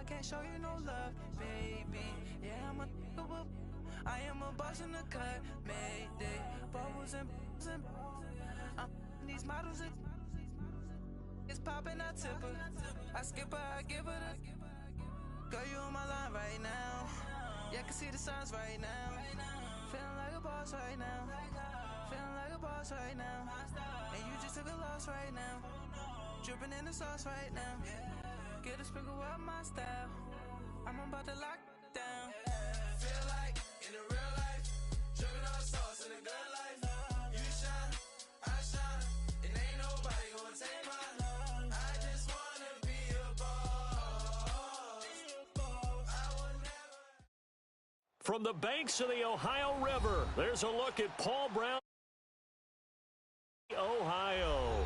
can't show you no love, baby. Yeah, I am a boss in the cut, Mayday. Bubbles and I'm these models. It's popping, I tip her. I skip her, I give her the. Girl, you on my line right now. Yeah, I can see the signs right now. Feeling like a boss right now. Feeling like a boss right now. And you just took a loss right now. Dripping in the sauce right now. Get a sprinkle up my style. I'm about to lock down. Feel like in the real life, dripping on sauce in the good life. You shine, I shine, and ain't nobody gonna take my love. I just wanna be a boss. I will never. From the banks of the Ohio River, there's a look at Paul Brown, Ohio.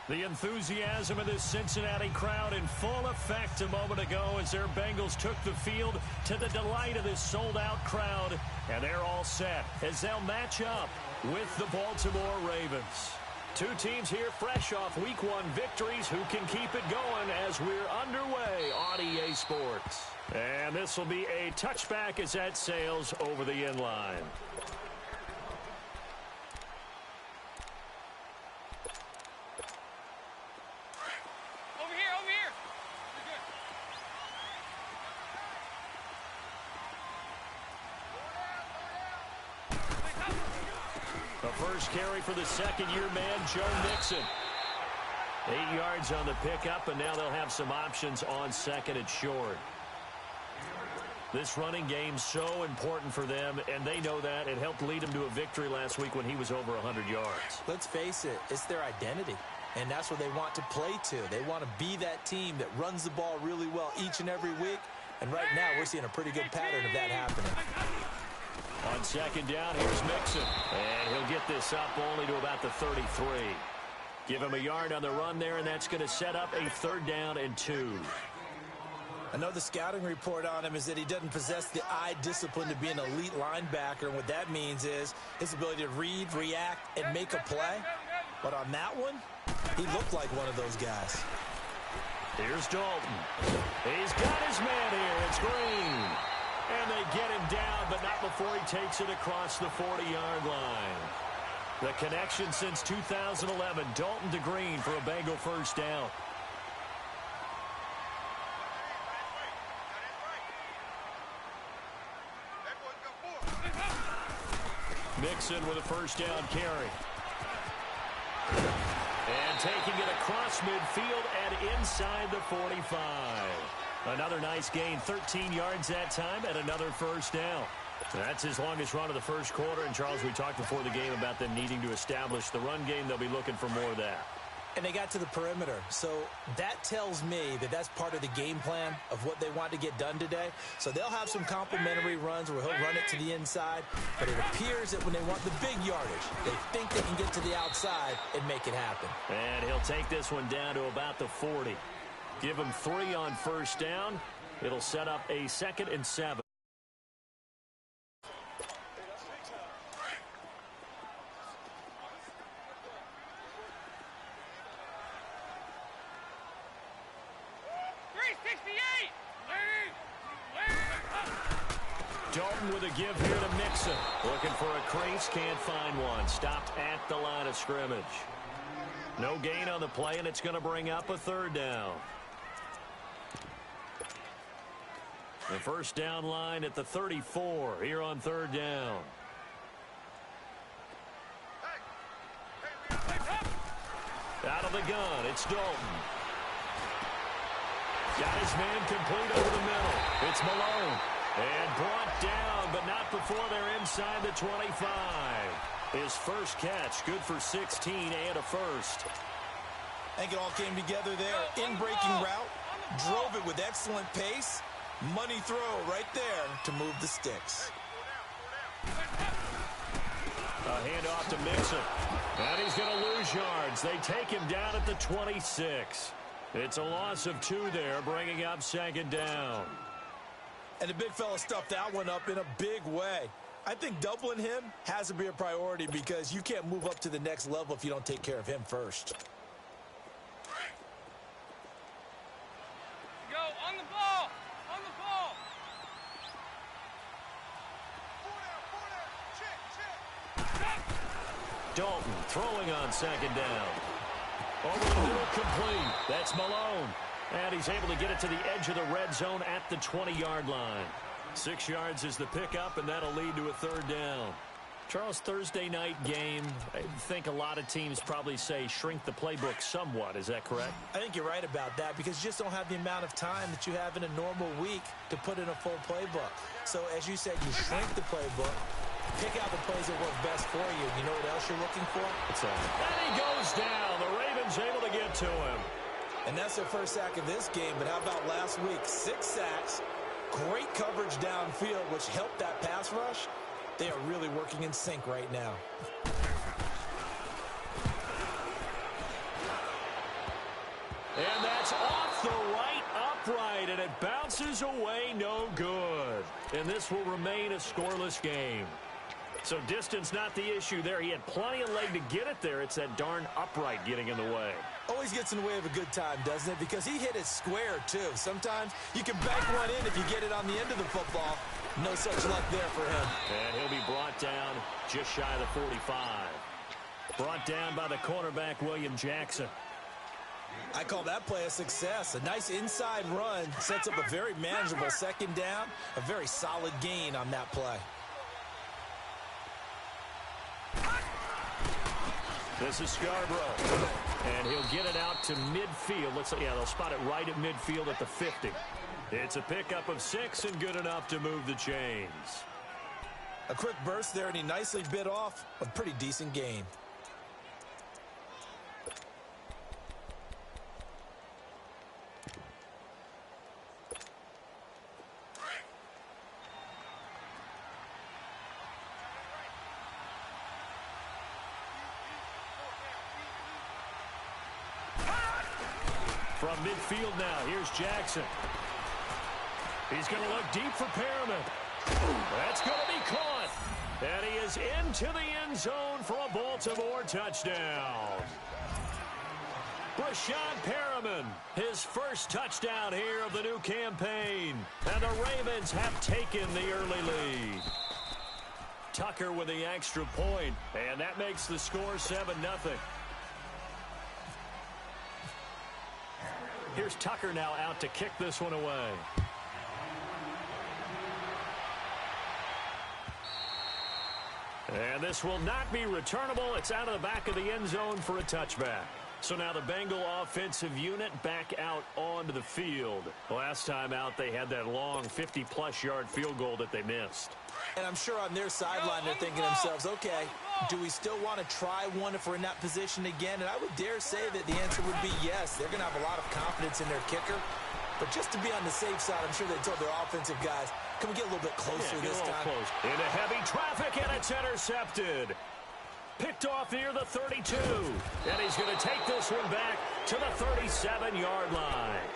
The enthusiasm of this Cincinnati crowd in full effect a moment ago as their Bengals took the field to the delight of this sold-out crowd. And they're all set as they'll match up with the Baltimore Ravens. Two teams here fresh off Week 1 victories who can keep it going as we're underway on EA Sports. And this will be a touchback as that sails over the end line. First carry for the second-year man, Joe Mixon. 8 yards on the pickup, and now they'll have some options on second and short. This running game's so important for them, and they know that. It helped lead them to a victory last week when he was over 100 yards. Let's face it, it's their identity, and that's what they want to play to. They want to be that team that runs the ball really well each and every week, and right now we're seeing a pretty good pattern of that happening. On second down, here's Mixon. And he'll get this up only to about the 33. Give him a yard on the run there, and that's going to set up a 3rd down and 2. I know the scouting report on him is that he doesn't possess the eye discipline to be an elite linebacker, and what that means is his ability to read, react, and make a play. But on that one, he looked like one of those guys. Here's Dalton. He's got his man here. It's Green. And they get him down, but not before he takes it across the 40-yard line. The connection since 2011, Dalton to Green for a Bengal first down. Mixon with a first down carry. And taking it across midfield and inside the 45. Another nice gain, 13 yards that time, and another first down. That's his longest run of the first quarter. And, Charles, we talked before the game about them needing to establish the run game. They'll be looking for more of that. And they got to the perimeter. So that tells me that that's part of the game plan of what they want to get done today. So they'll have some complimentary runs where he'll run it to the inside. But it appears that when they want the big yardage, they think they can get to the outside and make it happen. And he'll take this one down to about the 40. Give him 3 on first down. It'll set up a 2nd and 7. Dalton with a give here to Mixon. Looking for a crease, can't find one. Stopped at the line of scrimmage. No gain on the play, and it's going to bring up a 3rd down. The first down line at the 34 here on 3rd down. Out of the gun, it's Dalton. Got his man complete over the middle. It's Malone. And brought down, but not before they're inside the 25. His first catch, good for 16 and a first. I think it all came together there. In-breaking route, drove it with excellent pace. Money throw right there to move the sticks. A handoff to Mixon. And he's going to lose yards. They take him down at the 26. It's a loss of 2 there, bringing up 2nd down. And the big fella stuffed that one up in a big way. I think doubling him has to be a priority because you can't move up to the next level if you don't take care of him first. Go on the ball. Dalton throwing on second down. Over the middle, complete. That's Malone. And he's able to get it to the edge of the red zone at the 20-yard line. 6 yards is the pickup, and that'll lead to a third down. Charles, Thursday night game, I think a lot of teams probably say shrink the playbook somewhat. Is that correct? I think you're right about that because you just don't have the amount of time that you have in a normal week to put in a full playbook. So, as you said, you shrink the playbook, pick out the plays that work best for you. You know what else you're looking for? And he goes down. The Ravens able to get to him. And that's their first sack of this game. But how about last week? 6 sacks, great coverage downfield, which helped that pass rush. They are really working in sync right now. And that's off the right upright, and it bounces away, no good. And this will remain a scoreless game. So distance not the issue there. He had plenty of leg to get it there. It's that darn upright getting in the way. Always gets in the way of a good time, doesn't it? Because he hit it square, too. Sometimes you can bank one in if you get it on the end of the football. No such luck there for him. And he'll be brought down just shy of the 45. Brought down by the cornerback, William Jackson. I call that play a success. A nice inside run sets up a very manageable second down. A very solid gain on that play. This is Scarborough. And he'll get it out to midfield. They'll spot it right at midfield at the 50. It's a pickup of 6 and good enough to move the chains. A quick burst there, and he nicely bit off a pretty decent gain. From midfield now, here's Jackson. He's going to look deep for Perriman. That's going to be caught. And he is into the end zone for a Baltimore touchdown. Brashad Perriman, his first touchdown here of the new campaign. And the Ravens have taken the early lead. Tucker with the extra point, and that makes the score 7-0. Here's Tucker now out to kick this one away. And this will not be returnable. It's out of the back of the end zone for a touchback. So now the Bengal offensive unit back out onto the field. Last time out, they had that long 50-plus yard field goal that they missed. And I'm sure on their sideline they're thinking to themselves, okay, do we still want to try one if we're in that position again? And I would dare say that the answer would be yes. They're going to have a lot of confidence in their kicker. But just to be on the safe side, I'm sure they told their offensive guys, can we get a little bit closer this time? Close. Into heavy traffic, and it's intercepted. Picked off near the 32. And he's going to take this one back to the 37-yard line.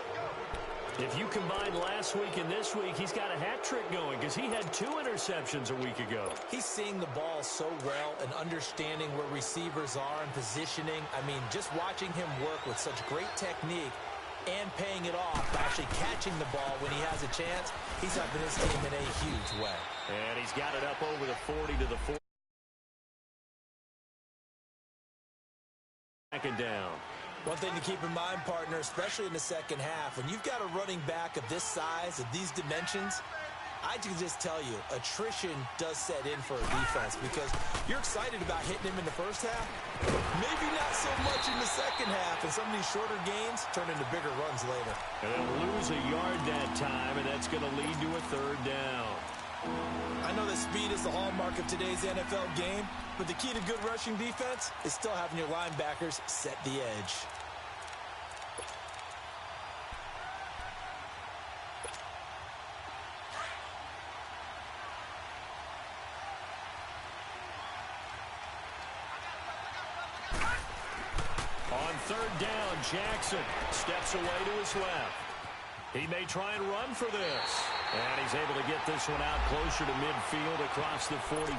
If you combine last week and this week, he's got a hat trick going because he had 2 interceptions a week ago. He's seeing the ball so well and understanding where receivers are and positioning. I mean, just watching him work with such great technique and paying it off by actually catching the ball when he has a chance, he's helping his team in a huge way. And he's got it up over the 40 to the 40. Second down. One thing to keep in mind, partner, especially in the second half, when you've got a running back of this size, of these dimensions, I can just tell you, attrition does set in for a defense because you're excited about hitting him in the first half. Maybe not so much in the second half, and some of these shorter gains turn into bigger runs later. And they'll lose a yard that time, and that's going to lead to a third down. I know that speed is the hallmark of today's NFL game, but the key to good rushing defense is still having your linebackers set the edge. On third down, Jackson steps away to his left. He may try and run for this. And he's able to get this one out closer to midfield across the 45.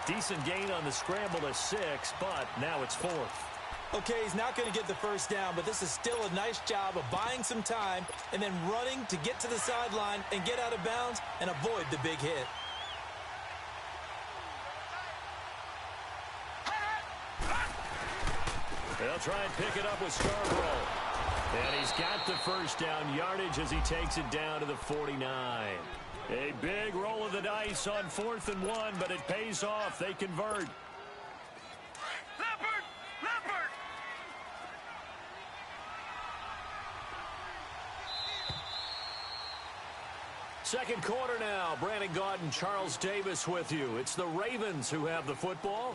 Decent gain on the scramble to 6, but now it's 4th. Okay, he's not going to get the first down, but this is still a nice job of buying some time and then running to get to the sideline and get out of bounds and avoid the big hit. They'll try and pick it up with Scarborough. And he's got the first down yardage as he takes it down to the 49. A big roll of the dice on 4th and 1, but it pays off. They convert. Second quarter now. Brandon Gaudin and Charles Davis with you. It's the Ravens who have the football.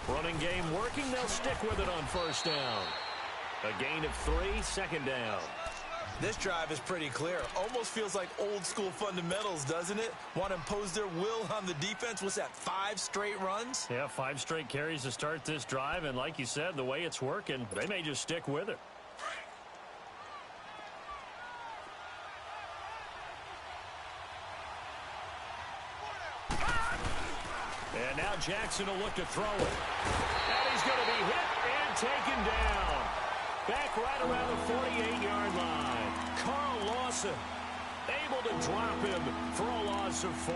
Running game working. They'll stick with it on first down. A gain of 3, second down. This drive is pretty clear. Almost feels like old school fundamentals, doesn't it? Want to impose their will on the defense. What's that, 5 straight runs? Yeah, 5 straight carries to start this drive. And like you said, the way it's working, they may just stick with it. And now Jackson will look to throw it. And he's going to be hit and taken down. Back right around the 48-yard line. Carl Lawson able to drop him for a loss of 4.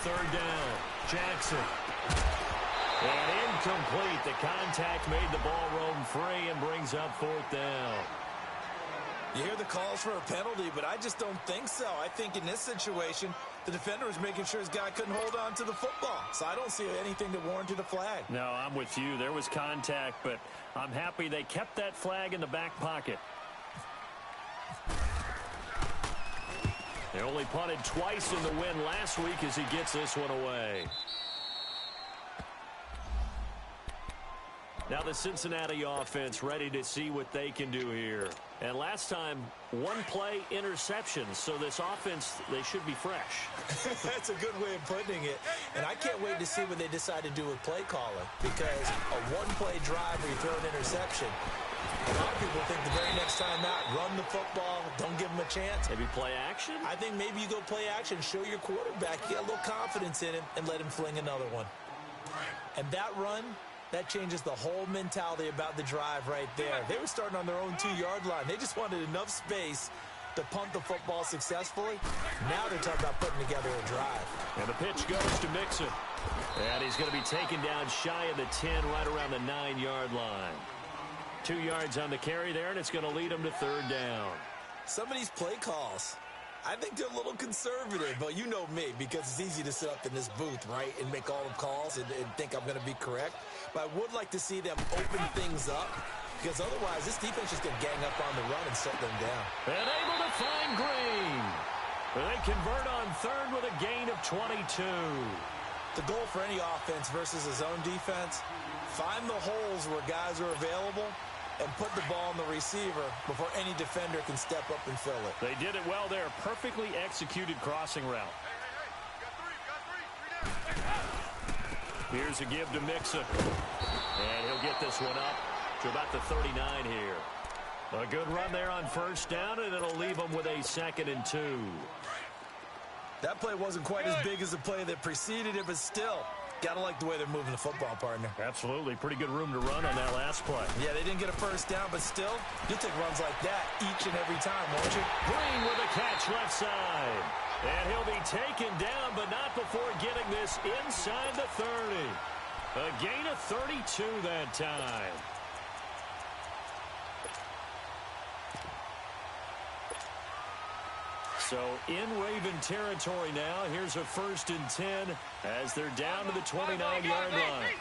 Third down, Jackson. And incomplete. The contact made the ball roam free and brings up 4th down. You hear the calls for a penalty, but I just don't think so. I think in this situation, the defender was making sure his guy couldn't hold on to the football. So I don't see anything that warranted a flag. No, I'm with you. There was contact, but I'm happy they kept that flag in the back pocket. They only punted twice in the win last week as he gets this one away. Now the Cincinnati offense ready to see what they can do here. And last time, 1-play interception. So this offense, they should be fresh. That's a good way of putting it. And I can't wait to see what they decide to do with play calling. Because a 1-play drive where you throw an interception, a lot of people think the very next time out, run the football, don't give them a chance. Maybe play action? I think maybe you go play action, show your quarterback, get a little confidence in him, and let him fling another one. And that run, that changes the whole mentality about the drive right there. They were starting on their own 2-yard line. They just wanted enough space to punt the football successfully. Now they're talking about putting together a drive. And the pitch goes to Mixon. And he's going to be taken down shy of the 10, right around the 9-yard line. 2 yards on the carry there, and it's going to lead them to 3rd down. Some of these play calls, I think they're a little conservative, but you know me, because it's easy to sit up in this booth, right, and make all the calls and think I'm going to be correct. But I would like to see them open things up, because otherwise this defense just going to gang up on the run and shut them down. And able to find Green. They convert on 3rd with a gain of 22. The goal for any offense versus a zone defense, find the holes where guys are available and put the ball on the receiver before any defender can step up and fill it. They did it well there. Perfectly executed crossing route. Here's a give to Mixon. And he'll get this one up to about the 39 here. A good run there on first down, and it'll leave them with a 2nd and 2. That play wasn't quite as big as the play that preceded it, but still, got to like the way they're moving the football, partner. Absolutely. Pretty good room to run on that last play. Yeah, they didn't get a first down, but still, you'll take runs like that each and every time, won't you? Green with a catch left side. And he'll be taken down, but not before getting this inside the 30. A gain of 32 that time. So in Raven territory now. Here's a 1st and 10 as they're down to the 29-yard line.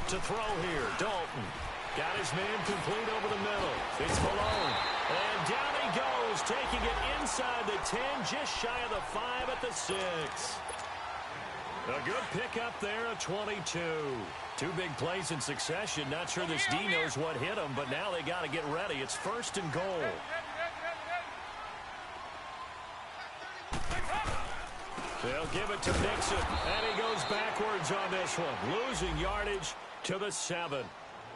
To throw here, Dalton. Got his man complete over the middle. It's Malone. And down he goes, taking it inside the 10, just shy of the 5 at the 6. A good pickup there, a 22. Two big plays in succession. Not sure this D knows what hit him, but now they got to get ready. It's 1st and goal. They'll give it to Nixon, and he goes backwards on this one, losing yardage to the 7.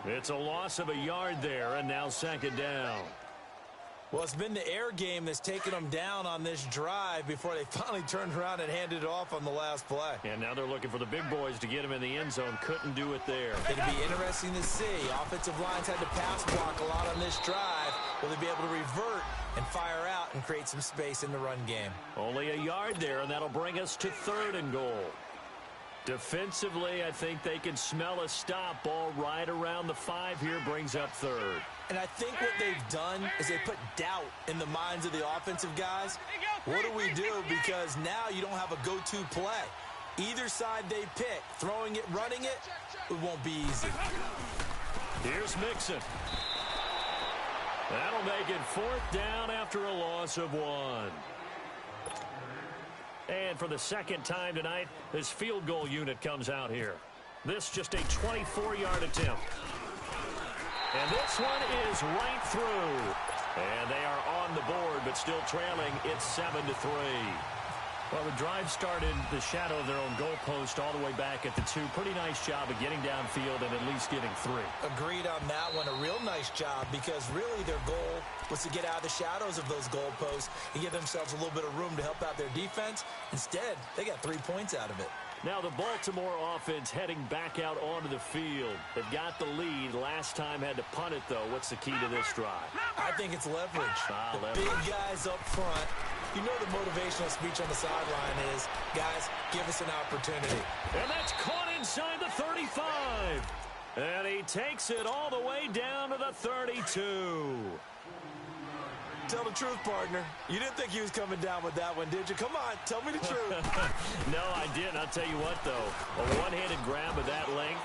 It's a loss of a yard there, and now 2nd down. Well, it's been the air game that's taken them down on this drive before they finally turned around and handed it off on the last play. And now they're looking for the big boys to get him in the end zone. Couldn't do it there. It'll be interesting to see. Offensive lines had to pass block a lot on this drive. Will they be able to revert and fire out and create some space in the run game? Only a yard there, and that'll bring us to 3rd and goal. Defensively, I think they can smell a stop. Ball right around the 5 here, brings up 3rd. And I think what they've done is they put doubt in the minds of the offensive guys. What do we do? Because now you don't have a go-to play. Either side they pick, throwing it, running it, it won't be easy. Here's Mixon. That'll make it 4th down after a loss of 1. And for the 2nd time tonight, this field goal unit comes out here. This just a 24-yard attempt. And this one is right through. And they are on the board, but still trailing. It's 7-3. Well, the drive started the shadow of their own goalpost all the way back at the 2. Pretty nice job of getting downfield and at least getting 3. Agreed on that one. A real nice job because really their goal was to get out of the shadows of those goalposts and give themselves a little bit of room to help out their defense. Instead, they got 3 points out of it. Now the Baltimore offense heading back out onto the field. They've got the lead. Last time had to punt it, though. What's the key to this drive? I think it's leverage. The big guys up front. You know the motivational speech on the sideline is, guys, give us an opportunity. And that's caught inside the 35. And he takes it all the way down to the 32. Tell the truth, partner. You didn't think he was coming down with that one, did you? Come on, tell me the truth. No, I didn't. I'll tell you what, though. A one-handed grab of that length.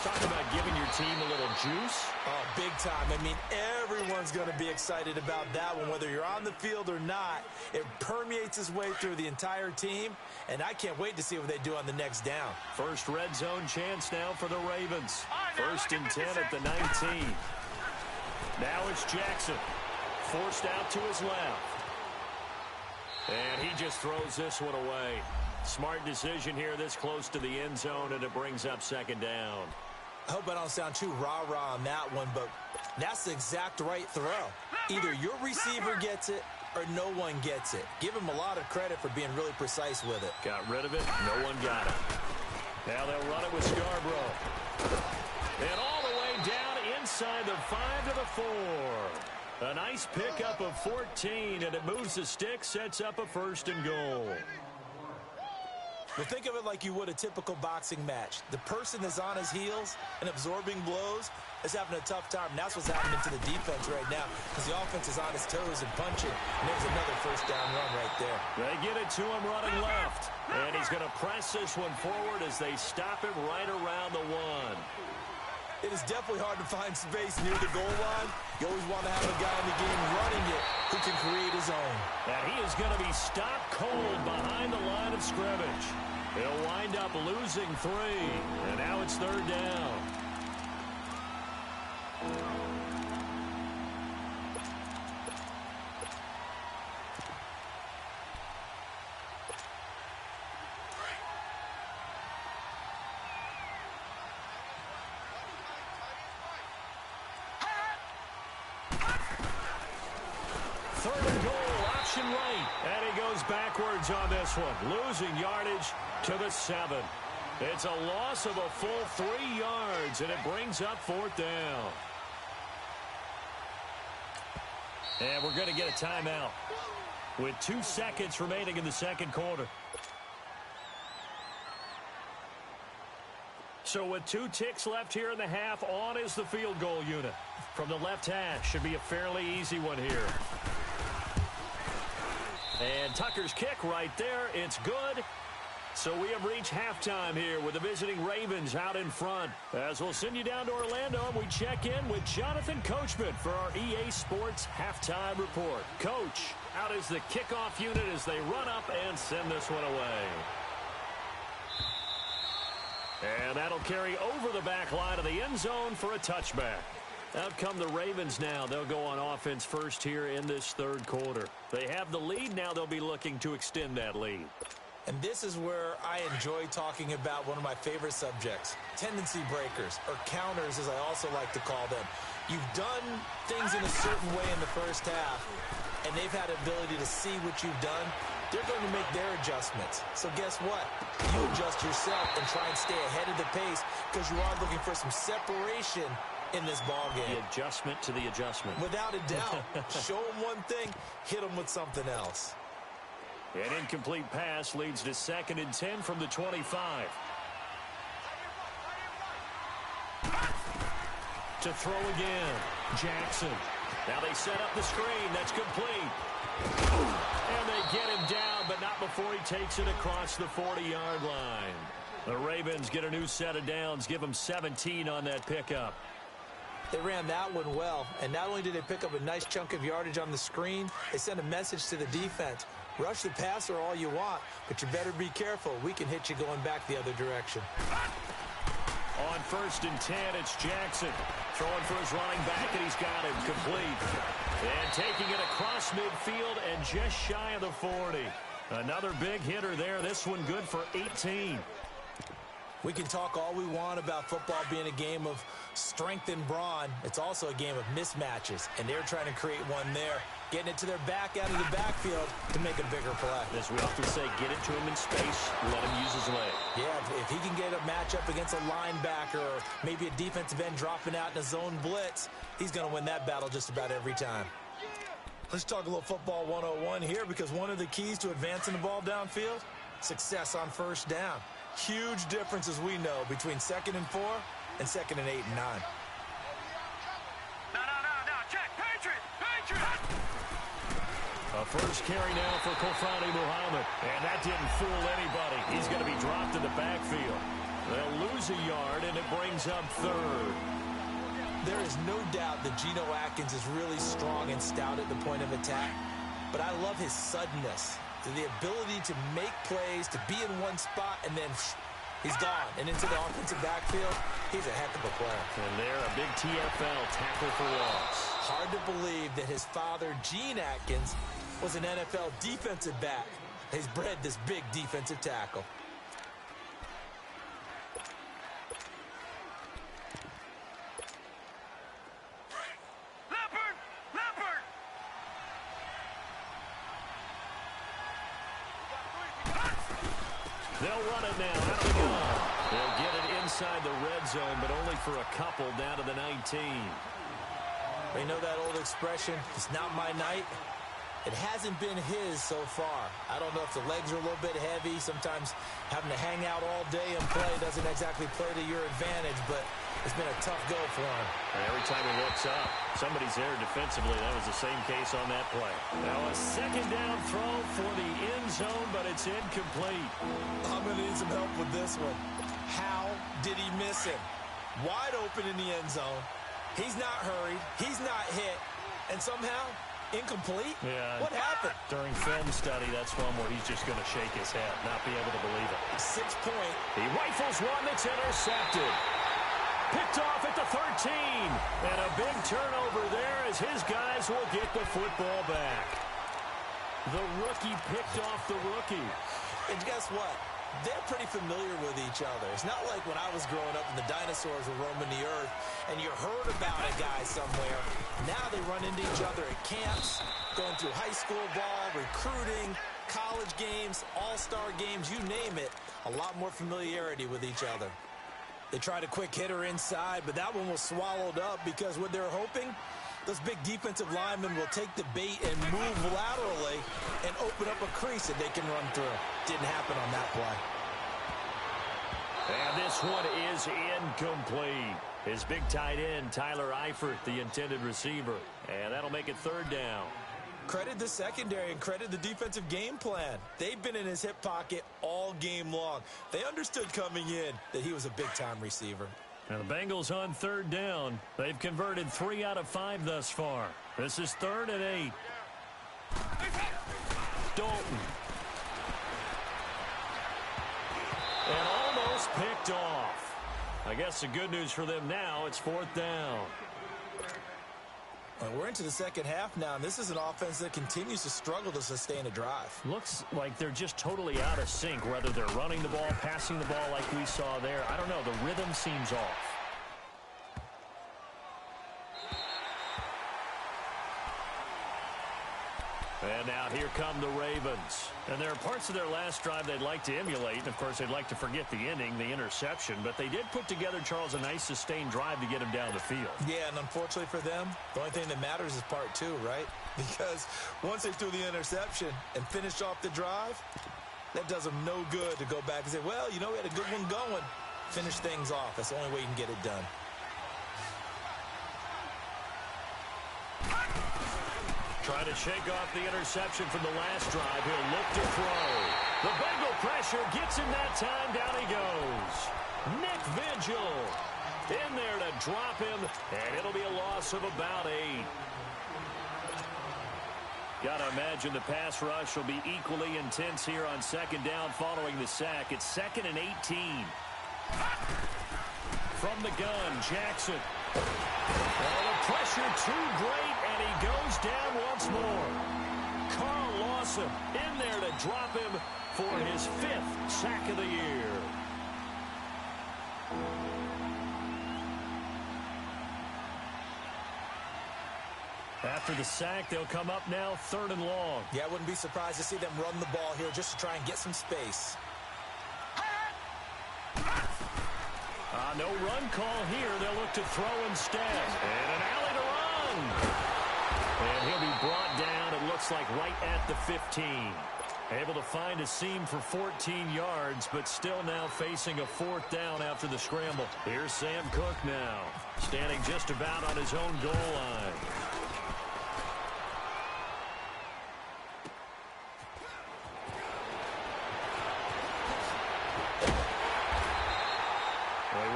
Talk about giving your team a little juice. Oh, big time. I mean, everyone's going to be excited about that one, whether you're on the field or not. It permeates its way through the entire team, and I can't wait to see what they do on the next down. First red zone chance now for the Ravens. 1st and 10 at the 19. Now it's Jackson. Forced out to his left. And he just throws this one away. Smart decision here this close to the end zone, and it brings up 2nd down. I hope I don't sound too rah-rah on that one, but that's the exact right throw. Either your receiver gets it or no one gets it. Give him a lot of credit for being really precise with it. Got rid of it. No one got it. Now they'll run it with Scarborough. And all the way down inside the 5 to the 4. A nice pickup of 14, and it moves the stick, sets up a 1st and goal. Well, think of it like you would a typical boxing match. The person that's on his heels and absorbing blows is having a tough time. And that's what's happening to the defense right now because the offense is on his toes and punching. And there's another 1st down run right there. They get it to him running left. And he's going to press this one forward as they stop him right around the 1. It is definitely hard to find space near the goal line. You always want to have a guy in the game running it who can create his own. And he is going to be stopped cold behind the line of scrimmage. He'll wind up losing 3. And now it's 3rd down. And he goes backwards on this one, losing yardage to the 7. It's a loss of a full 3 yards, and it brings up 4th down. And we're going to get a timeout with 2 seconds remaining in the 2nd quarter. So with 2 ticks left here in the half, on is the field goal unit. From the left hash, should be a fairly easy one here. And Tucker's kick right there. It's good. So we have reached halftime here with the visiting Ravens out in front. As we'll send you down to Orlando, and we check in with Jonathan Coachman for our EA Sports Halftime Report. Coach, out is the kickoff unit as they run up and send this one away. And that'll carry over the back line of the end zone for a touchback. Out come the Ravens now. They'll go on offense first here in this third quarter. They have the lead. Now they'll be looking to extend that lead. And this is where I enjoy talking about one of my favorite subjects, tendency breakers, or counters as I also like to call them. You've done things in a certain way in the first half, and they've had the ability to see what you've done. They're going to make their adjustments. So guess what? You adjust yourself and try and stay ahead of the pace because you are looking for some separation in this ballgame. The adjustment to the adjustment. Without a doubt. Show them one thing, hit them with something else. An incomplete pass leads to 2nd and 10 from the 25. To throw again, Jackson. Now they set up the screen. That's complete. And they get him down, but not before he takes it across the 40-yard line. The Ravens get a new set of downs, give them 17 on that pickup. They ran that one well, and not only did they pick up a nice chunk of yardage on the screen, they sent a message to the defense. Rush the passer all you want, but you better be careful. We can hit you going back the other direction. On 1st and 10, it's Jackson. Throwing for his running back, and he's got him complete. And taking it across midfield and just shy of the 40. Another big hitter there. This one good for 18. We can talk all we want about football being a game of strength and brawn. It's also a game of mismatches, and they're trying to create one there, getting it to their back out of the backfield to make a bigger play. As we often say, get it to him in space, let him use his leg. Yeah, if he can get a matchup against a linebacker or maybe a defensive end dropping out in a zone blitz, he's going to win that battle just about every time. Let's talk a little football 101 here, because one of the keys to advancing the ball downfield, success on first down. Huge difference, as we know, between 2nd and 4 and 2nd and 8 and 9. No, check, Patriot! A first carry now for Kofani Muhammad. And that didn't fool anybody. He's going to be dropped in the backfield. They'll lose a yard, and it brings up 3rd. There is no doubt that Geno Atkins is really strong and stout at the point of attack, but I love his suddenness, the ability to make plays, to be in one spot, and then he's gone. And into the offensive backfield, he's a heck of a player. And there, a big TFL tackle for loss. Hard to believe that his father, Gene Atkins, was an NFL defensive back. He's bred this big defensive tackle. They'll run it now. Out of the gun. They'll get it inside the red zone, but only for a couple down to the 19. You know that old expression, it's not my night? It hasn't been his so far. I don't know if the legs are a little bit heavy. Sometimes having to hang out all day and play doesn't exactly play to your advantage, but it's been a tough go for him. And every time he looks up, somebody's there defensively. That was the same case on that play. Now a 2nd down throw for the end zone, but it's incomplete. I'm going to need some help with this one. How did he miss him? Wide open in the end zone. He's not hurried. He's not hit. And somehow, incomplete? Yeah. What happened? During film study, that's one where he's just going to shake his head, not be able to believe it. 6 point. He rifles one that's intercepted. Picked off at the 13. And a big turnover there as his guys will get the football back. The rookie picked off the rookie. And guess what? They're pretty familiar with each other. It's not like when I was growing up and the dinosaurs were roaming the earth and you heard about a guy somewhere. Now they run into each other at camps, going through high school ball, recruiting, college games, all-star games, you name it. A lot more familiarity with each other. They tried a quick hitter inside, but that one was swallowed up because what they're hoping, those big defensive linemen will take the bait and move laterally and open up a crease that they can run through. Didn't happen on that play. And this one is incomplete. His big tight end, Tyler Eifert, the intended receiver. And that'll make it 3rd down. Credit the secondary and credit the defensive game plan. They've been in his hip pocket all game long. They understood coming in that he was a big-time receiver. Now the Bengals on 3rd down. They've converted 3 out of 5 thus far. This is 3rd and 8. Dalton. And almost is picked off. I guess the good news for them now, it's 4th down. Well, we're into the second half now, and this is an offense that continues to struggle to sustain a drive. Looks like they're just totally out of sync, whether they're running the ball, passing the ball like we saw there. I don't know. The rhythm seems off. And now here come the Ravens. And there are parts of their last drive they'd like to emulate. And, of course, they'd like to forget the inning, the interception. But they did put together, Charles, a nice sustained drive to get him down the field. Yeah, and unfortunately for them, the only thing that matters is part 2, right? Because once they threw the interception and finished off the drive, that does them no good to go back and say, well, you know, we had a good one going. Finish things off. That's the only way you can get it done. Trying to shake off the interception from the last drive. He'll look to throw. The Bengal pressure gets him that time. Down he goes. Nick Vigil in there to drop him, and it'll be a loss of about 8. Got to imagine the pass rush will be equally intense here on 2nd down following the sack. It's 2nd and 18. From the gun, Jackson. Oh, the pressure too great, and he goes down once more. Carl Lawson in there to drop him for his 5th sack of the year. After the sack, they'll come up now 3rd and long. Yeah, I wouldn't be surprised to see them run the ball here just to try and get some space. No run call here. They'll look to throw instead. And an alley to run. And he'll be brought down, it looks like, right at the 15. Able to find a seam for 14 yards, but still now facing a 4th down after the scramble. Here's Sam Cook now, standing just about on his own goal line.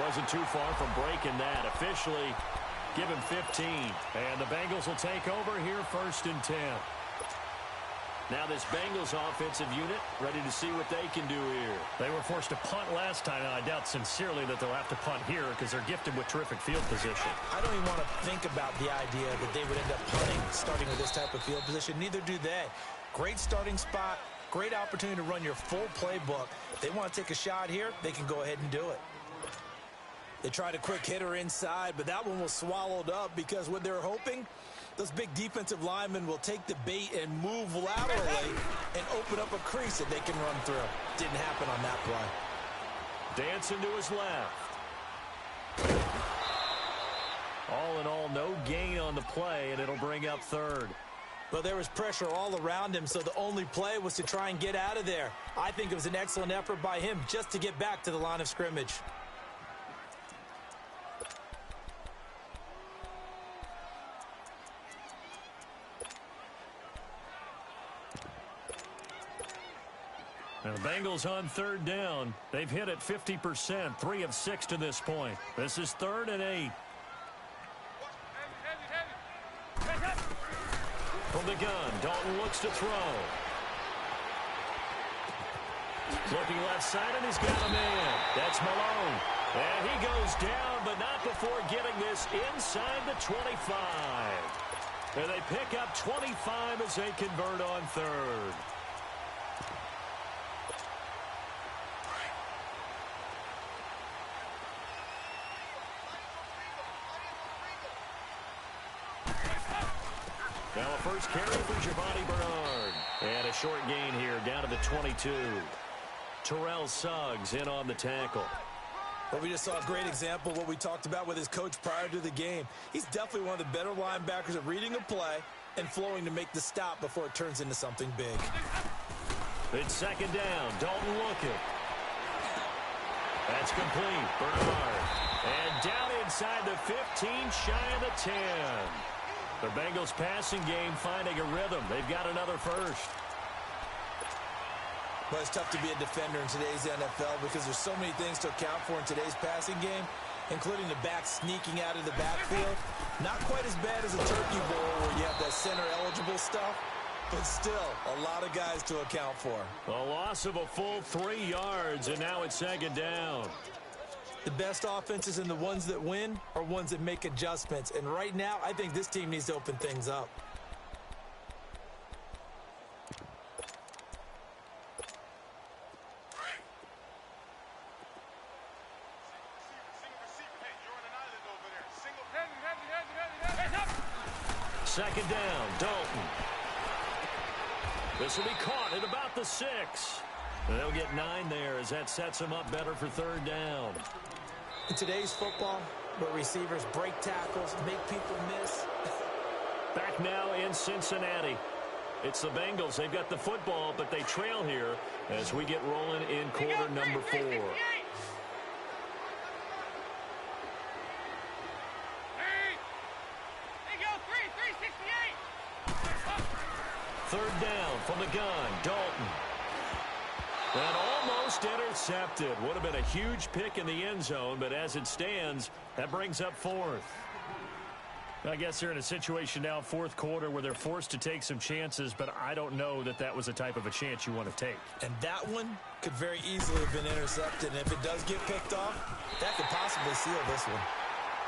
Wasn't too far from breaking that. Officially, give him 15. And the Bengals will take over here 1st and 10. Now this Bengals offensive unit ready to see what they can do here. They were forced to punt last time, and I doubt sincerely that they'll have to punt here because they're gifted with terrific field position. I don't even want to think about the idea that they would end up punting starting with this type of field position. Neither do they. Great starting spot, great opportunity to run your full playbook. If they want to take a shot here, they can go ahead and do it. They tried a quick hitter inside, but that one was swallowed up because what they're hoping, those big defensive linemen will take the bait and move laterally and open up a crease that they can run through. Didn't happen on that play. Dancing to his left. All in all, no gain on the play, and it'll bring up 3rd. Well, there was pressure all around him, so the only play was to try and get out of there. I think it was an excellent effort by him just to get back to the line of scrimmage. And the Bengals on 3rd down. They've hit it 50%, 3 of 6 to this point. This is 3rd and 8. From the gun, Dalton looks to throw. Looking left side, and he's got a man. That's Malone. And he goes down, but not before getting this inside the 25. And they pick up 25 as they convert on 3rd. Now a first carry for Giovanni Bernard. And a short gain here down to the 22. Terrell Suggs in on the tackle. Well, we just saw a great example of what we talked about with his coach prior to the game. He's definitely one of the better linebackers at reading a play and flowing to make the stop before it turns into something big. It's 2nd down. Dalton looking. That's complete. Bernard. And down inside the 15, shy of the 10. The Bengals passing game finding a rhythm. They've got another first. But it's tough to be a defender in today's NFL because there's so many things to account for in today's passing game, including the back sneaking out of the backfield. Not quite as bad as a turkey bowl where you have that center eligible stuff, but still a lot of guys to account for. A loss of a full 3 yards, and now it's second down. The best offenses and the ones that win are ones that make adjustments. And right now, I think this team needs to open things up. Second down, Dalton. This will be caught at about the 6. They'll get 9 there as that sets them up better for third down. In today's football, where receivers break tackles, make people miss. Back now in Cincinnati. It's the Bengals. They've got the football, but they trail here as we get rolling in quarter number 4. Third down from the gun, Dalton. And almost intercepted. Would have been a huge pick in the end zone, but as it stands, that brings up 4th. I guess they're in a situation now, fourth quarter, where they're forced to take some chances, but I don't know that that was the type of a chance you want to take. And that one could very easily have been intercepted, and if it does get picked off, that could possibly seal this one.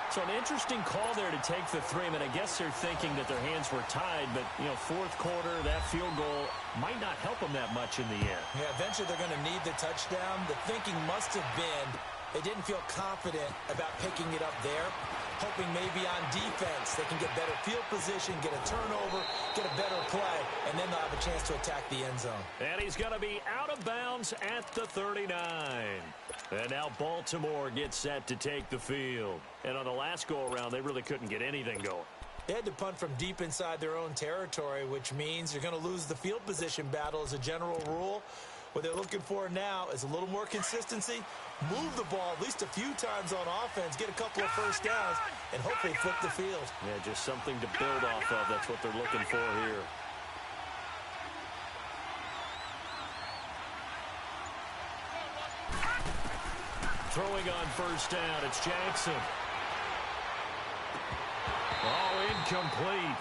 So an interesting call there to take the 3. I mean, I guess they're thinking that their hands were tied, but, you know, fourth quarter, that field goal might not help them that much in the end. Yeah, eventually they're going to need the touchdown. The thinking must have been they didn't feel confident about picking it up there, hoping maybe on defense they can get better field position, get a turnover, get a better play, and then they'll have a chance to attack the end zone. And he's going to be out of bounds at the 39. And now Baltimore gets set to take the field. And on the last go-around, they really couldn't get anything going. They had to punt from deep inside their own territory, which means you're going to lose the field position battle as a general rule. What they're looking for now is a little more consistency, move the ball at least a few times on offense, get a couple of first downs, and hopefully flip the field. Yeah, just something to build off of. That's what they're looking for here. Throwing on first down, it's Jackson. Oh, incomplete.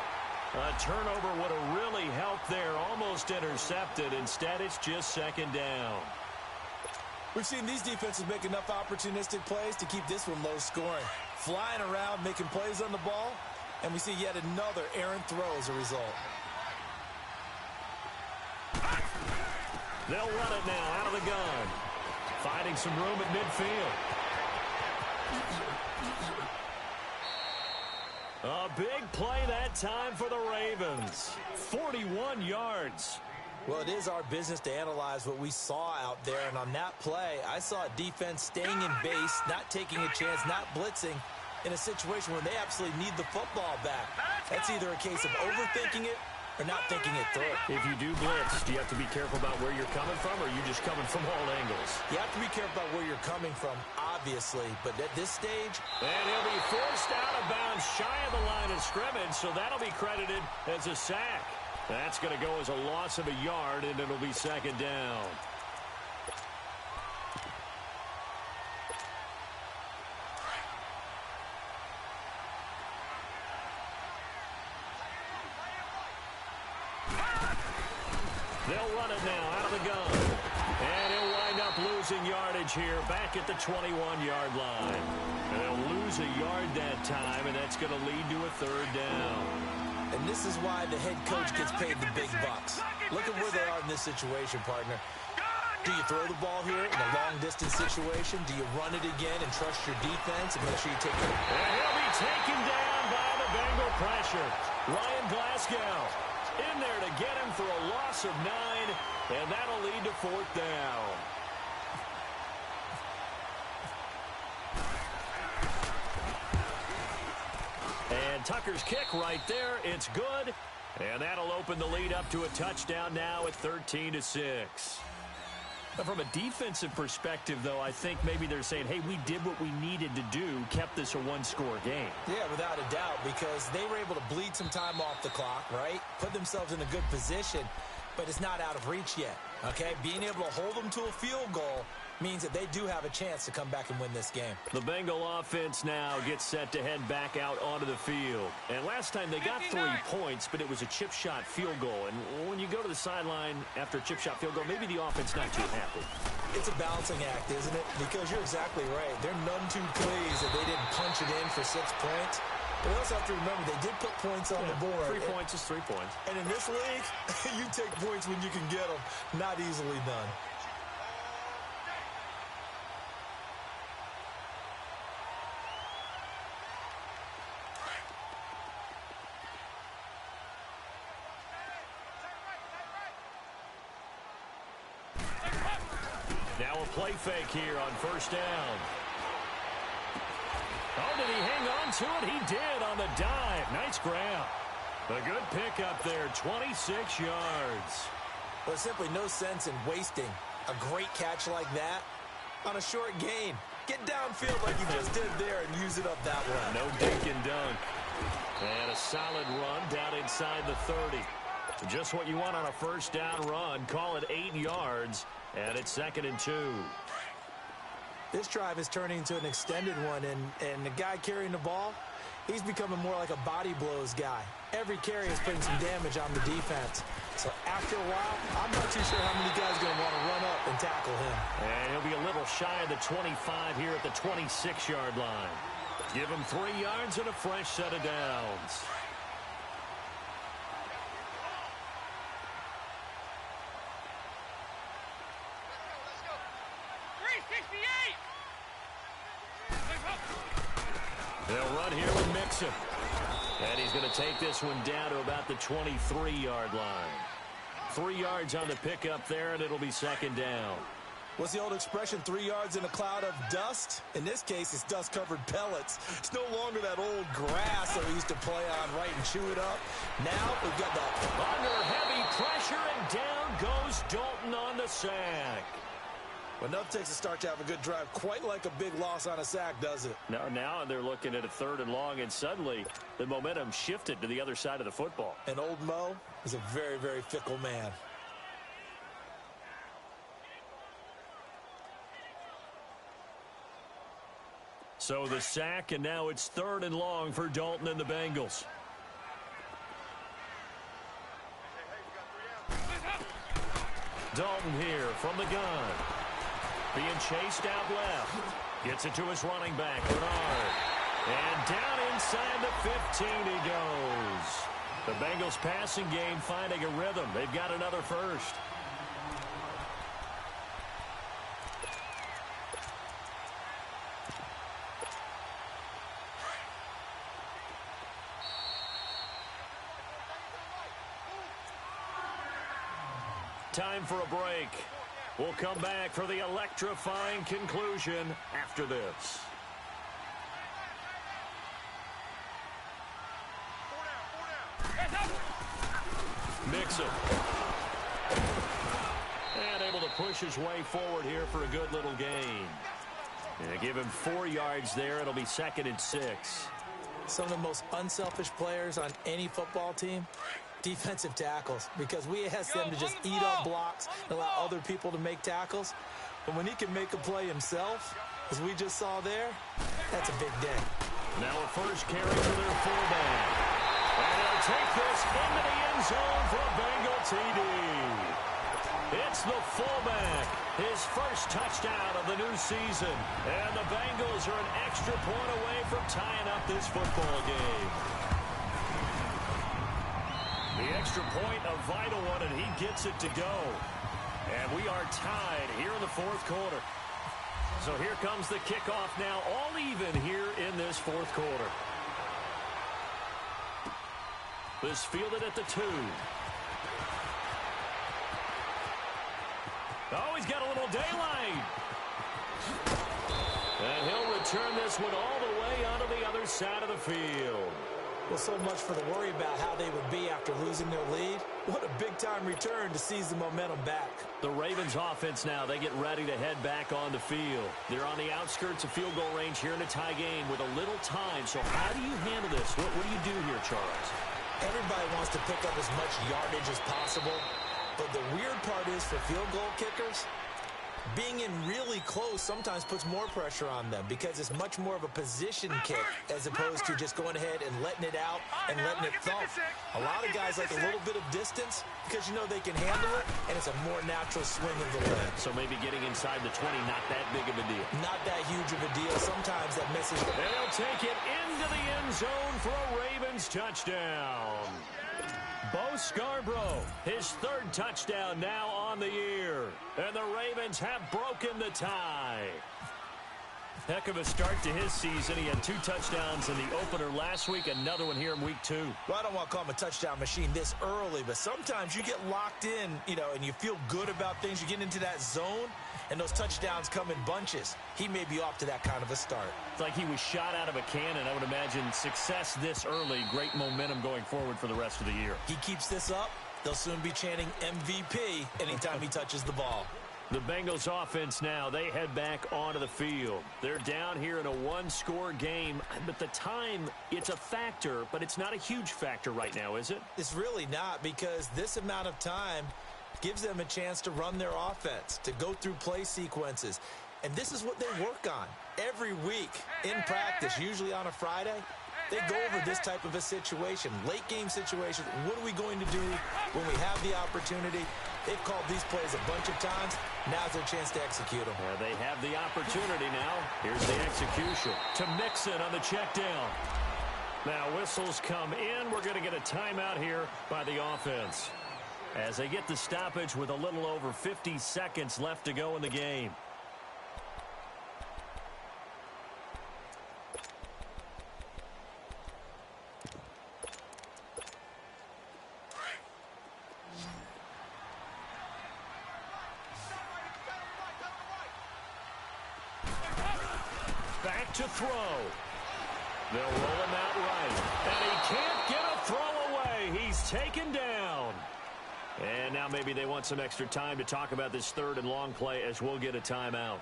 A turnover would have really helped there. Almost intercepted. Instead, it's just second down. We've seen these defenses make enough opportunistic plays to keep this one low scoring. Flying around, making plays on the ball, and we see yet another errant throw as a result. They'll run it now out of the gun. Finding some room at midfield. A big play that time for the Ravens. 41 yards. Well, it is our business to analyze what we saw out there, and on that play, I saw a defense staying in base, not taking a chance, not blitzing, in a situation where they absolutely need the football back. That's either a case of overthinking it or not thinking it through. If you do blitz, do you have to be careful about where you're coming from, or are you just coming from all angles? You have to be careful about where you're coming from, obviously, but at this stage... And he'll be forced out of bounds shy of the line of scrimmage, so that'll be credited as a sack. That's going to go as a loss of a yard, and it'll be second down. They'll run it now out of the gun. And he'll wind up losing yardage here back at the 21-yard line. And they'll lose a yard that time, and that's going to lead to a third down. And this is why the head coach gets paid the big bucks. Look at where they are in this situation, partner. Do you throw the ball here in a long-distance situation? Do you run it again and trust your defense and make sure you take it? And he'll be taken down by the Bengal pressure. Ryan Glasgow in there to get him for a loss of 9, and that'll lead to fourth down. And Tucker's kick right there, it's good, and that'll open the lead up to a touchdown now at 13-6. From a defensive perspective, though, I think maybe they're saying, hey, we did what we needed to do, kept this a one-score game. Yeah, without a doubt, because they were able to bleed some time off the clock, right? Put themselves in a good position, but it's not out of reach yet, okay? Being able to hold them to a field goal means that they do have a chance to come back and win this game. The Bengal offense now gets set to head back out onto the field. And last time they got 3 points, but it was a chip shot field goal. And when you go to the sideline after a chip shot field goal, maybe the offense not too happy. It's a balancing act, isn't it? Because you're exactly right. They're none too pleased that they didn't punch it in for 6 points. But we also have to remember they did put points on the board. 3 points is 3 points. And in this league, you take points when you can get them. Not easily done. Now a play fake here on first down. Oh, did he hang on to it? He did on the dive. Nice grab. A good pickup there, 26 yards. Well, there's simply no sense in wasting a great catch like that on a short gain. Get downfield like you just did there and use it up that way. No dink and dunk. And a solid run down inside the 30. Just what you want on a first down run. Call it 8 yards, and it's 2nd and 2. This drive is turning into an extended one, and the guy carrying the ball, he's becoming more like a body blows guy. Every carry is putting some damage on the defense. So after a while, I'm not too sure how many guys are going to want to run up and tackle him. And he'll be a little shy of the 25 here at the 26-yard line. Give him 3 yards and a fresh set of downs. They'll run here with Mixon. And he's going to take this one down to about the 23-yard line. 3 yards on the pickup there, and it'll be 2nd down. What's the old expression, 3 yards in a cloud of dust? In this case, it's dust-covered pellets. It's no longer that old grass that we used to play on, right, and chew it up. Now we've got that. Under heavy pressure, and down goes Dalton on the sack. Well, enough takes a start to have a good drive. Quite like a big loss on a sack, does it? Now they're looking at a 3rd and long, and suddenly the momentum shifted to the other side of the football. And old Mo is a very, very fickle man. So the sack, and now it's 3rd and long for Dalton and the Bengals. Dalton here from the gun. Being chased out left. Gets it to his running back, Bernard. And down inside the 15 he goes. The Bengals passing game finding a rhythm. They've got another first. Time for a break. We'll come back for the electrifying conclusion after this. Mixon. And able to push his way forward here for a good little gain. And give him 4 yards there. It'll be 2nd and 6. Some of the most unselfish players on any football team, defensive tackles, because we ask them to just eat up blocks and allow other people to make tackles. But when he can make a play himself, as we just saw there, that's a big day. Now a first carry for their fullback. And he'll take this into the end zone for a Bengal TD. It's the fullback, his first touchdown of the new season. And the Bengals are an extra point away from tying up this football game. The extra point, a vital one, and he gets it to go. And we are tied here in the 4th quarter. So here comes the kickoff now, all even here in this 4th quarter. This fielded at the 2. Oh, he's got a little daylight. And he'll return this one all the way onto the other side of the field. Well, so much for the worry about how they would be after losing their lead. What a big-time return to seize the momentum back. The Ravens offense now, they get ready to head back on the field. They're on the outskirts of field goal range here in a tie game with a little time. So how do you handle this? What do you do here, Charles? Everybody wants to pick up as much yardage as possible. But the weird part is for field goal kickers, being in really close sometimes puts more pressure on them because it's much more of a position kick as opposed to just going ahead and letting it out and letting it thump. A lot of guys like a little bit of distance because you know they can handle it, and it's a more natural swing of the leg. So maybe getting inside the 20, not that big of a deal. Not that huge of a deal. Sometimes that misses. They'll take it into the end zone for a Ravens touchdown. Bo Scarborough, his third touchdown now on the year. And the Ravens have broken the tie. Heck of a start to his season. He had 2 touchdowns in the opener last week, another one here in week 2. Well, I don't want to call him a touchdown machine this early, but sometimes you get locked in, and you feel good about things. You get into that zone, and those touchdowns come in bunches. He may be off to that kind of a start. It's like he was shot out of a cannon. I would imagine success this early, great momentum going forward for the rest of the year. He keeps this up, they'll soon be chanting MVP anytime he touches the ball. The Bengals offense now, they head back onto the field. They're down here in a 1-score game, but the time, it's a factor, but it's not a huge factor right now, is it? It's really not, because this amount of time gives them a chance to run their offense, to go through play sequences. And this is what they work on every week in practice, usually on a Friday. They go over this type of a situation, late game situation. What are we going to do when we have the opportunity? They've called these plays a bunch of times. Now's their chance to execute them. They have the opportunity now. Here's the execution to Mixon on the check down. Now whistles come in. We're going to get a timeout here by the offense as they get the stoppage with a little over 50 seconds left to go in the game. Back to throw. They'll roll him out right. And he can't get a throw away. He's taken down. And now maybe they want some extra time to talk about this third and long play as we'll get a timeout.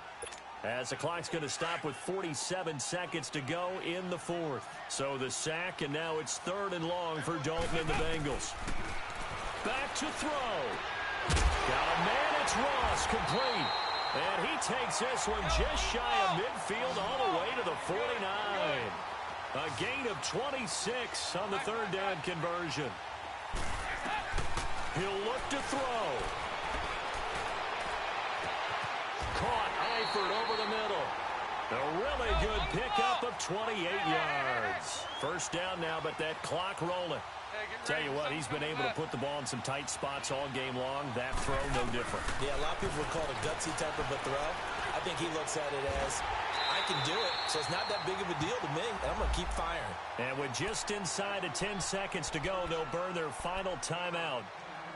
As the clock's going to stop with 47 seconds to go in the fourth. So the sack, and now it's third and long for Dalton and the Bengals. Back to throw. Got a man, it's Ross, complete. And he takes this one just shy of midfield all the way to the 49. A gain of 26 on the third down conversion. He'll look to throw. Caught Eifert over the middle. A really good pickup of 28 yards. First down now, but that clock rolling. Tell you what, he's been able to put the ball in some tight spots all game long. That throw, no different. Yeah, a lot of people would call it a gutsy type of a throw. I think he looks at it as, I can do it, so it's not that big of a deal to me, and I'm going to keep firing. And with just inside of 10 seconds to go, they'll burn their final timeout.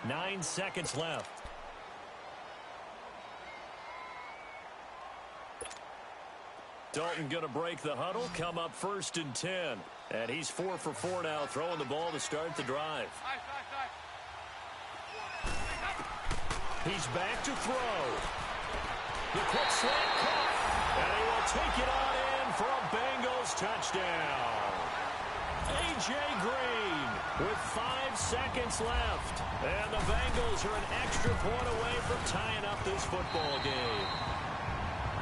9 seconds left. Dalton going to break the huddle, come up 1st and 10. And he's 4 for 4 now, throwing the ball to start the drive. He's back to throw. The quick slant caught. And he will take it on in for a Bengals touchdown. A.J. Green with 5 seconds left. And the Bengals are an extra point away from tying up this football game.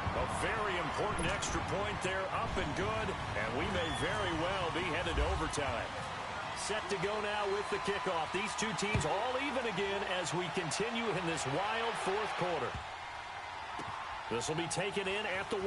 A very important extra point there, up and good, and we may very well be headed to overtime. Set to go now with the kickoff. These two teams all even again as we continue in this wild fourth quarter. This will be taken in at the 1.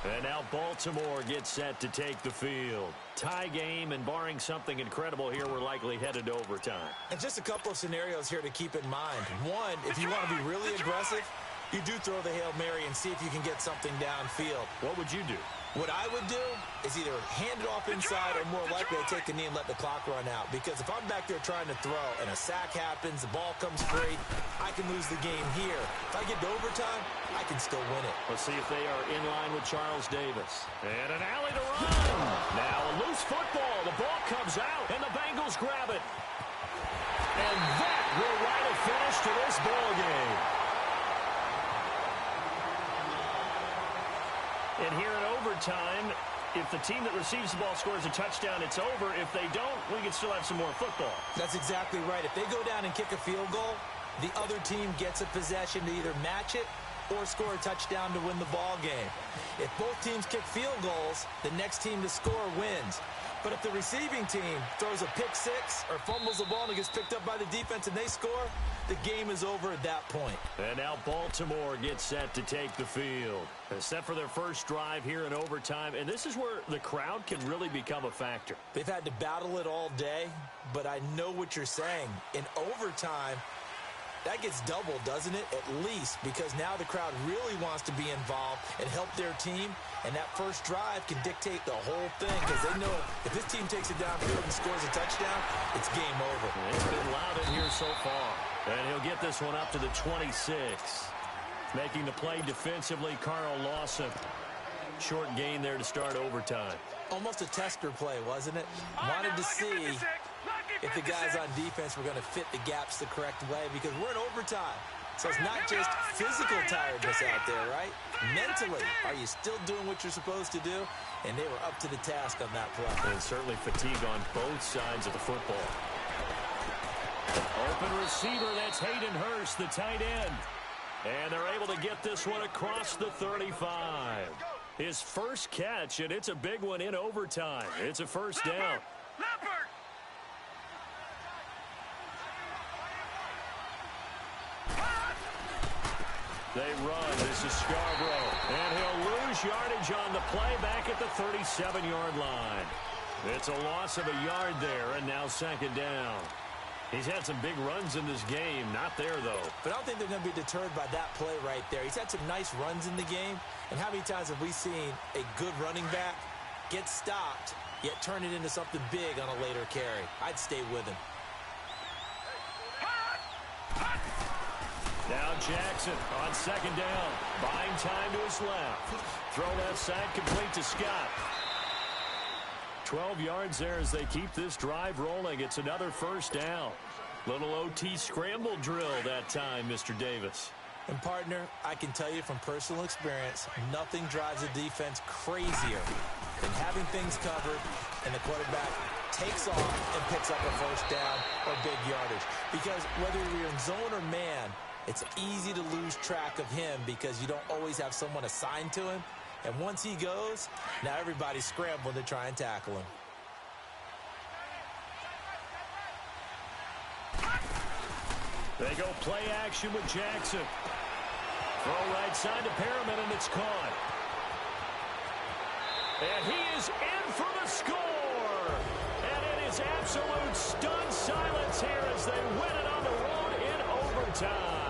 And now Baltimore gets set to take the field. Tie game, and barring something incredible here, we're likely headed to overtime. And just a couple of scenarios here to keep in mind. One, if you want to be really aggressive, you do throw the Hail Mary and see if you can get something downfield. What would you do? What I would do is either hand it off inside or more likely I take a knee and let the clock run out. Because if I'm back there trying to throw and a sack happens, the ball comes free, I can lose the game here. If I get to overtime, I can still win it. Let's see if they are in line with Charles Davis. And an alley to run. Now a loose football. The ball comes out, and the Bengals grab it. And that will write a finish to this ball game. And here in overtime, If the team that receives the ball scores a touchdown, it's over. If they don't, we can still have some more football. That's exactly right. If they go down and kick a field goal, the other team gets a possession to either match it or score a touchdown to win the ball game. If both teams kick field goals, the next team to score wins. But if the receiving team throws a pick six or fumbles the ball and it gets picked up by the defense and they score, the game is over at that point. And now Baltimore gets set to take the field. Set for their first drive here in overtime. And this is where the crowd can really become a factor. They've had to battle it all day, but I know what you're saying. In overtime, that gets doubled, doesn't it? At least, because now the crowd really wants to be involved and help their team, and that first drive can dictate the whole thing because they know if this team takes it downfield and scores a touchdown, it's game over. It's been loud in here so far, and he'll get this one up to the 26. Making the play defensively, Carl Lawson. Short gain there to start overtime. Almost a tester play, wasn't it? Wanted to see if the guys on defense were going to fit the gaps the correct way because we're in overtime. So it's not just physical tiredness out there, right? Mentally, are you still doing what you're supposed to do? And they were up to the task on that play. And certainly fatigue on both sides of the football. Open receiver, that's Hayden Hurst, the tight end. And they're able to get this one across the 35. His first catch, and it's a big one in overtime. It's a first down. They run. This is Scarborough. And he'll lose yardage on the play back at the 37-yard line. It's a loss of a yard there, and now second down. He's had some big runs in this game. Not there, though. But I don't think they're going to be deterred by that play right there. He's had some nice runs in the game. And how many times have we seen a good running back get stopped, yet turn it into something big on a later carry? I'd stay with him. Now Jackson on second down. Buying time to his left. Throw left side complete to Scott. 12 yards there as they keep this drive rolling. It's another first down. Little OT scramble drill that time, Mr. Davis. And, partner, I can tell you from personal experience, nothing drives a defense crazier than having things covered and the quarterback takes off and picks up a first down or big yardage. Because whether you're in zone or man, it's easy to lose track of him because you don't always have someone assigned to him. And once he goes, now everybody's scrambling to try and tackle him. They go play action with Jackson. Throw right side to Perriman, and it's caught. And he is in for the score. And it is absolute stunned silence here as they win it on the road in overtime.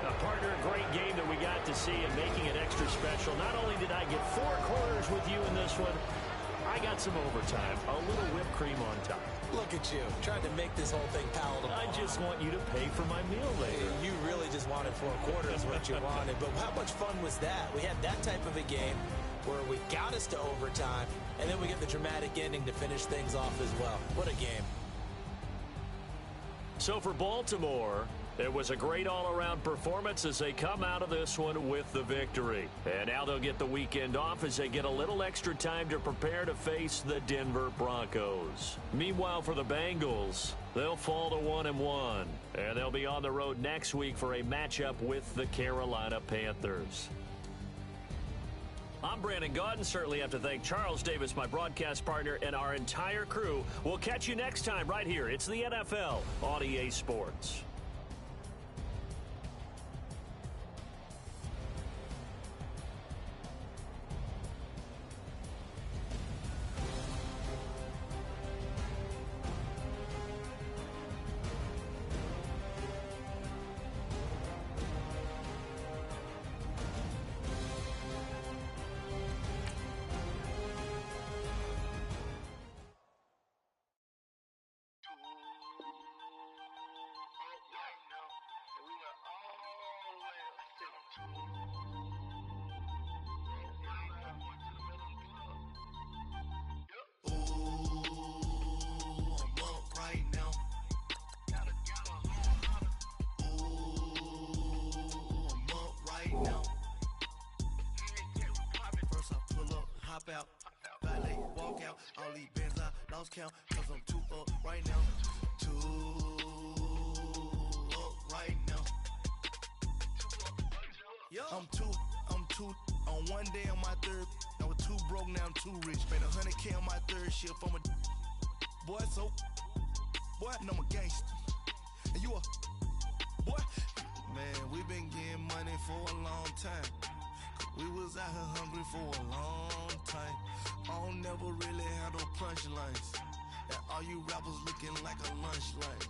Now, partner, a great game that we got to see and making it extra special. Not only did I get 4 quarters with you in this one, I got some overtime. A little whipped cream on top. Look at you, trying to make this whole thing palatable. I just want you to pay for my meal later. You really just wanted 4 quarters what you wanted. But how much fun was that? We had that type of a game where we got us to overtime, and then we get the dramatic ending to finish things off as well. What a game. So for Baltimore, it was a great all-around performance as they come out of this one with the victory. And now they'll get the weekend off as they get a little extra time to prepare to face the Denver Broncos. Meanwhile, for the Bengals, they'll fall to 1-1. And they'll be on the road next week for a matchup with the Carolina Panthers. I'm Brandon Gaudin. Certainly have to thank Charles Davis, my broadcast partner, and our entire crew. We'll catch you next time right here. It's the NFL on EA Sports. out. Valet, walk out. All these bands I lost count, cause I'm too up right now. Too up right now. I'm too on one day on my third. I was too broke, now I'm too rich. Made 100K on my third shift. I'm a boy, so boy, and I'm a gangster. And you a boy. Man, we been getting money for a long time. We was out here hungry for a long time. I don't never really have no punchlines. And all you rappers looking like a lunch line.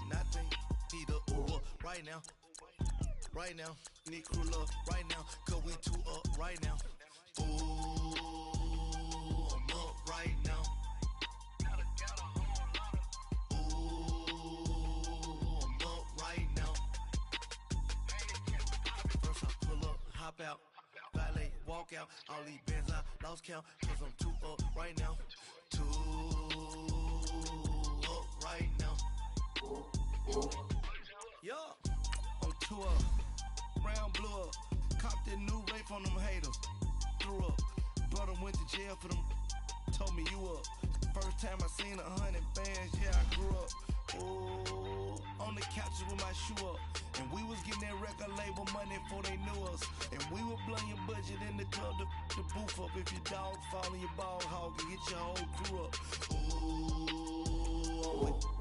Nothing, need a Uber right now. Right now, need crew love right now. Cause we too up right now. Ooh, I'm up right now. Ooh, I'm up right now. First I pull up, hop out, valet, walk out. All these bands I lost count, cause I'm too up right now. Too up right now. Yo, I'm too up. Round blew up. Copped that new rape on them haters. Threw up. Brother went to jail for them. Told me you up. First time I seen 100 bands, yeah, I grew up. Ooh, on the couches with my shoe up. And we was getting that record label money before they knew us. And we would blow your budget in the club to boof up. If your dog fall in your ball hog and get your whole crew up.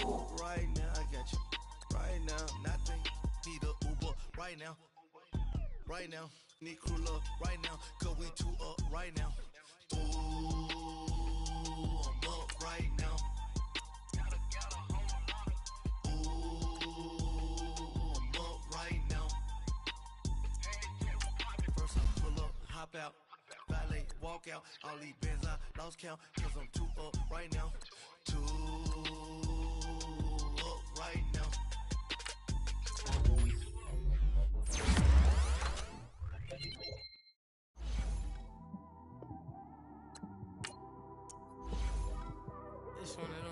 Ooh, right now, I got you. Right now, nothing. Need a Uber right now. Right now, need crew love right now. Cause we too up right now. Ooh, I'm up right now. Ooh, I'm up right now. First I pull up, hop out, valet, walk out. All these bands I lost count, cause I'm too up right now. Too up right now. This one and